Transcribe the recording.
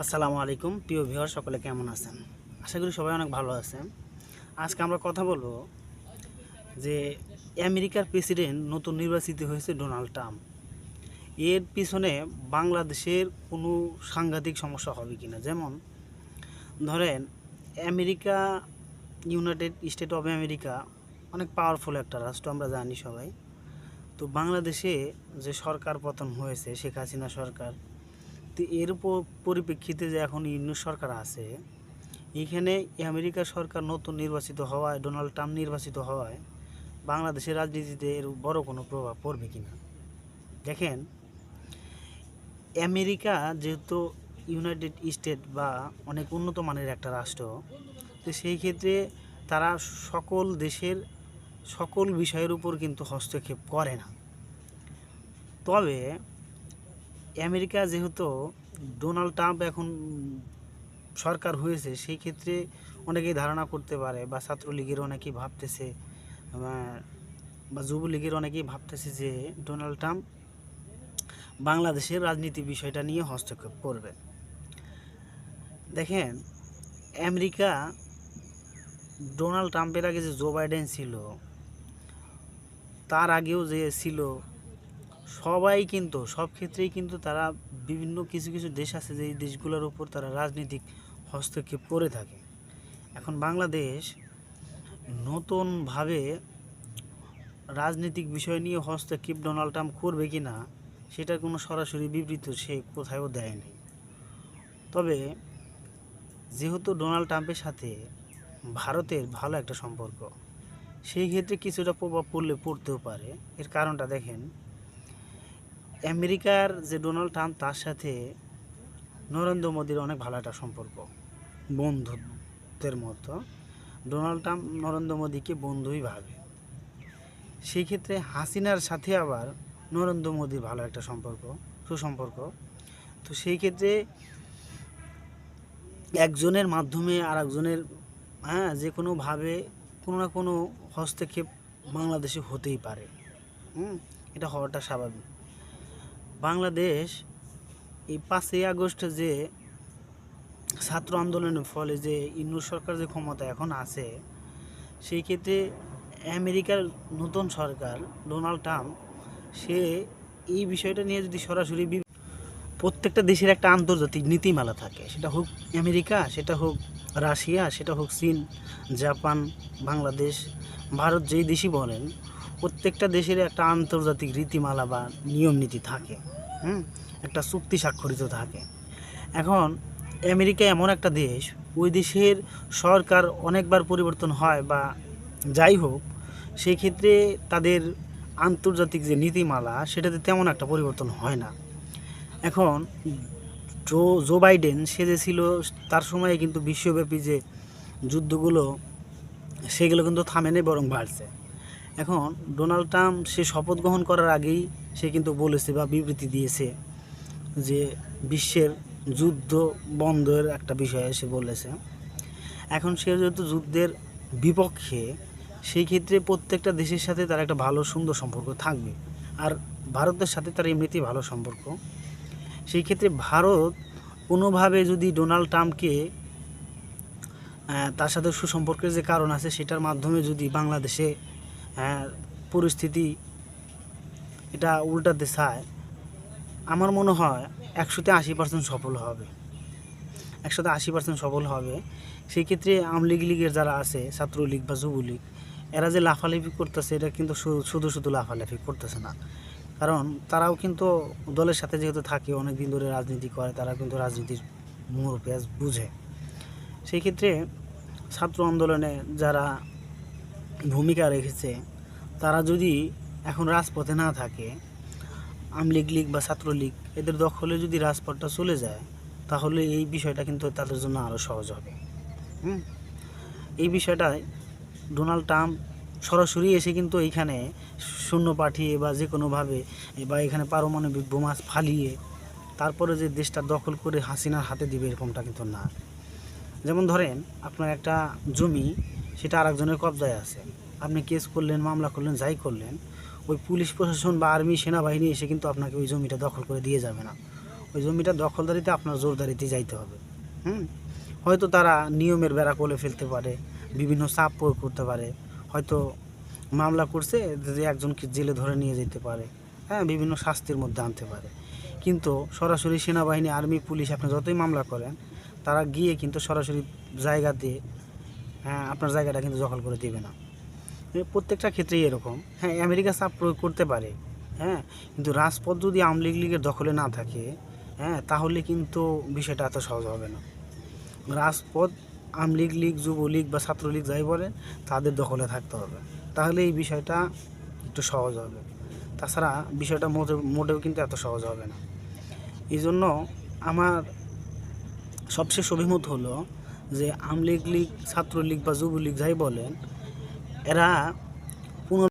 আসসালামু আলাইকুম প্রিয় ভিউয়ার, সকলে কেমন আছেন? আশা করি সবাই অনেক ভালো আছেন। আজকে আমরা কথা বলবো যে আমেরিকার প্রেসিডেন্ট নতুন নির্বাচিত হয়েছে ডোনাল্ড ট্রাম্প। এর পিছনে বাংলাদেশের কোনো সাংঘাতিক সমস্যা হবে কিনা। যেমন ধরেন, America, United state of America অনেক পাওয়ারফুল একটা রাষ্ট্র, আমরা জানি সবাই। তো বাংলাদেশে যে সরকার পতন হয়েছে, শেখ হাসিনা সরকার, তো এর পরিপ্রেক্ষিতে যে এখন ইউনিট সরকার আছে, এখানে আমেরিকা সরকার নতুন নির্বাচিত হওয়ায়, ডোনাল্ড ট্রাম্প নির্বাচিত হওয়ায় বাংলাদেশের রাজনীতিতে এর বড় কোনো প্রভাব পড়বে কিনা। দেখেন, আমেরিকা যেহেতু ইউনাইটেড স্টেট বা অনেক উন্নত মানের একটা রাষ্ট্র, তো সেই ক্ষেত্রে তারা সকল দেশের সকল বিষয়ের উপর কিন্তু হস্তক্ষেপ করে না। তবে আমেরিকা যেহেতু ডোনাল্ড ট্রাম্প এখন সরকার হয়েছে, সেই ক্ষেত্রে অনেকেই ধারণা করতে পারে, বা ছাত্রলীগের অনেকেই ভাবতেছে, বা যুবলীগের অনেকেই ভাবতেছে যে ডোনাল্ড ট্রাম্প বাংলাদেশের রাজনীতি বিষয়টা নিয়ে হস্তক্ষেপ করবে। দেখেন, আমেরিকা, ডোনাল্ড ট্রাম্পের আগে যে জো বাইডেন ছিল, তার আগেও যে ছিল, সবাই কিন্তু সব ক্ষেত্রেই কিন্তু তারা বিভিন্ন কিছু কিছু দেশ আছে যে এই দেশগুলোর উপর তারা রাজনৈতিক হস্তক্ষেপ করে থাকে। এখন বাংলাদেশ নতুনভাবে রাজনৈতিক বিষয় নিয়ে হস্তক্ষেপ ডোনাল্ড ট্রাম্প করবে কি না, সেটার কোনো সরাসরি বিবৃতি সে কোথাও দেয়নি। তবে যেহেতু ডোনাল্ড ট্রাম্পের সাথে ভারতের ভালো একটা সম্পর্ক, সেই ক্ষেত্রে কিছুটা প্রভাব পড়তেও পারে। এর কারণটা দেখেন, আমেরিকার যে ডোনাল্ড ট্রাম্প, তার সাথে নরেন্দ্র মোদীর অনেক ভালো একটা সম্পর্ক, বন্ধুত্বের মতো। ডোনাল্ড ট্রাম্প নরেন্দ্র মোদীকে বন্ধুই ভাবে। সেই ক্ষেত্রে হাসিনার সাথে আবার নরেন্দ্র মোদীর ভালো একটা সুসম্পর্ক। তো সেই ক্ষেত্রে একজনের মাধ্যমে আর একজনের যে কোনোভাবে কোনো না কোনো হস্তক্ষেপ বাংলাদেশে হতেই পারে। এটা হওয়াটা স্বাভাবিক। বাংলাদেশ এই 5ই আগস্ট যে ছাত্র আন্দোলনের ফলে যে ইউনূস সরকার যে ক্ষমতা এখন আছে, সেই ক্ষেত্রে আমেরিকার নতুন সরকার ডোনাল্ড ট্রাম্প, সে এই বিষয়টা নিয়ে যদি সরাসরি প্রত্যেকটা দেশের একটা আন্তর্জাতিক নীতিমালা থাকে, সেটা হোক আমেরিকা, সেটা হোক রাশিয়া, সেটা হোক চীন, জাপান, বাংলাদেশ, ভারত, যেই দেশই বলেন, প্রত্যেকটা দেশের একটা আন্তর্জাতিক রীতিমালা বা নিয়ম নীতি থাকে। একটা চুক্তি স্বাক্ষরিত থাকে। এখন আমেরিকা এমন একটা দেশ, ওই দেশের সরকার অনেকবার পরিবর্তন হয় বা যাই হোক, সেই ক্ষেত্রে তাদের আন্তর্জাতিক যে নীতিমালা, সেটাতে তেমন একটা পরিবর্তন হয় না। এখন জো বাইডেন সে যে ছিল, তার সময়ে কিন্তু বিশ্বব্যাপী যে যুদ্ধগুলো, সেগুলো কিন্তু থামেনি, বরং বাড়ছে। এখন ডোনাল্ড ট্রাম্প সে শপথ গ্রহণ করার আগেই সে কিন্তু বলেছে বা বিবৃতি দিয়েছে যে বিশ্বের যুদ্ধ বন্ধের একটা বিষয়ে সে বলেছে। এখন সে যেহেতু যুদ্ধের বিপক্ষে, সেই ক্ষেত্রে প্রত্যেকটা দেশের সাথে তার একটা ভালো সুন্দর সম্পর্ক থাকবে। আর ভারতের সাথে তার এমনিতেই ভালো সম্পর্ক। সেই ক্ষেত্রে ভারত কোনোভাবে যদি ডোনাল্ড ট্রাম্পকে, তার সাথে সুসম্পর্কের যে কারণ আছে, সেটার মাধ্যমে যদি বাংলাদেশে পরিস্থিতি এটা উল্টাতে চায়, আমার মনে হয় 180% সফল হবে। 180% সফল হবে। সেই ক্ষেত্রে আওয়ামী লীগের যারা আছে, ছাত্রলীগ বা যুবলীগ, এরা যে লাফালাফি করতেছে, এটা কিন্তু শুধু লাফালাফি করতেছে না। কারণ তারাও কিন্তু দলের সাথে যেহেতু থাকে, অনেক দিন ধরে রাজনীতি করে, তারা কিন্তু রাজনীতির মোড় পেঁয়াজ বুঝে। সেই ক্ষেত্রে ছাত্র আন্দোলনে যারা ভূমিকা রেখেছে, তারা যদি এখন রাজপথে না থাকে, আওয়ামী লীগ বা ছাত্রলীগ এদের দখলে যদি রাজপথটা চলে যায়, তাহলে এই বিষয়টা কিন্তু তাদের জন্য আরও সহজ হবে। এই বিষয়টায় ডোনাল্ড ট্রাম্প সরাসরি এসে কিন্তু এইখানে সৈন্য পাঠিয়ে বা যে কোনোভাবে, বা এখানে পারমাণবিক বোমা ফালিয়ে তারপরে যে দেশটা দখল করে হাসিনার হাতে দিবে, এরকমটা কিন্তু না। যেমন ধরেন, আপনার একটা জমি, সেটা আরেকজনের কবজায় আছে, আপনি কেস করলেন, মামলা করলেন, যাই করলেন, ওই পুলিশ প্রশাসন বা আর্মি সেনাবাহিনী এসে কিন্তু আপনাকে ওই জমিটা দখল করে দিয়ে যাবে না। ওই জমিটা দখলদারিতে আপনার জোরদারিতে যাইতে হবে। হয়তো তারা নিয়মের বেড়া কোলে ফেলতে পারে, বিভিন্ন চাপ প্রয়োগ করতে পারে, হয়তো মামলা করছে যে একজনকে জেলে ধরে নিয়ে যেতে পারে, হ্যাঁ, বিভিন্ন শাস্তির মধ্যে আনতে পারে। কিন্তু সরাসরি সেনাবাহিনী, আর্মি, পুলিশ আপনি যতই মামলা করেন, তারা গিয়ে কিন্তু সরাসরি জায়গাতে, হ্যাঁ, আপনার জায়গাটা কিন্তু দখল করে দেবে না। প্রত্যেকটা ক্ষেত্রেই এরকম। হ্যাঁ, আমেরিকা চাপ প্রয়োগ করতে পারে, হ্যাঁ, কিন্তু রাজপথ যদি আওয়ামী লীগের দখলে না থাকে, হ্যাঁ, তাহলে কিন্তু বিষয়টা এত সহজ হবে না। রাজপথ আওয়ামী লীগ, যুবলীগ বা ছাত্রলীগ যাই বলেন, তাদের দখলে থাকতে হবে, তাহলে এই বিষয়টা একটু সহজ হবে। তাছাড়া বিষয়টা মোটেও কিন্তু এত সহজ হবে না। এই জন্য আমার সবশেষ অভিমত হলো যে আওয়ামী লীগ, ছাত্রলীগ বা যুবলীগ যাই বলেন, এরা